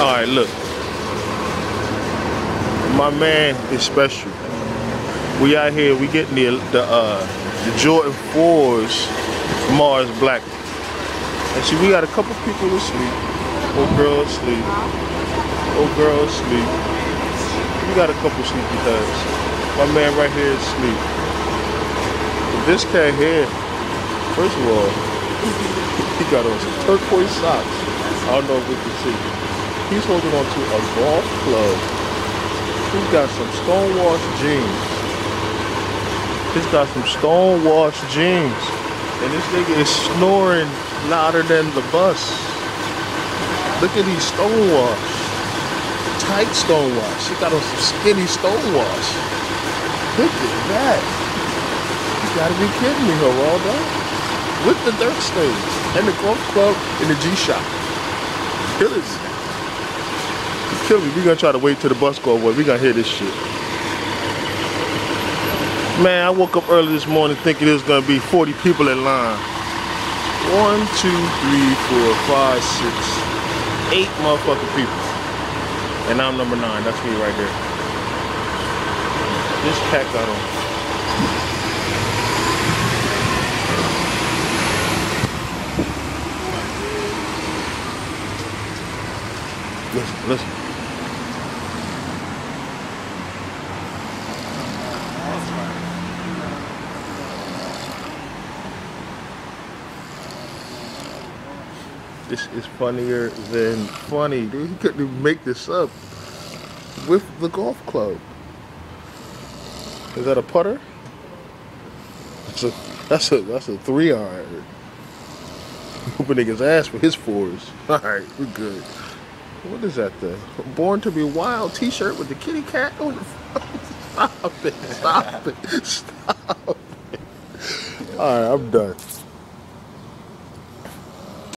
Alright, look. My man is special. We out here, we getting the Jordan 4s Mars Black. And see, we got a couple people asleep. Old girl asleep. Old girl asleep. We got a couple sleepy heads. My man right here is asleep. But this cat here, first of all, he got on some turquoise socks. I don't know if we can see. He's holding on to a golf club. He's got some stonewashed jeans. He's got some stonewashed jeans. And this nigga is snoring louder than the bus. Look at these stonewash. Tight stonewash. He got on some skinny stonewash. Look at that. You gotta be kidding me, Geraldo. With the dirt stains. And the golf club and the G-Shock. Killing me. Kill me. We gonna try to wait till the bus go away. We gonna hear this shit. Man, I woke up early this morning thinking there was gonna be 40 people in line. 1, 2, 3, 4, 5, 6, 8 motherfucking people. And I'm number 9. That's me right there. This cat got on. Listen, listen. This is funnier than funny, dude. He couldn't even make this up with the golf club. Is that a putter? That's a 3-iron. Whooping nigga's ass for his 4s. Alright, we're good. What is that then? Born to be Wild t-shirt with the kitty cat on the front. Stop it. Stop it. Stop it. Alright, I'm done.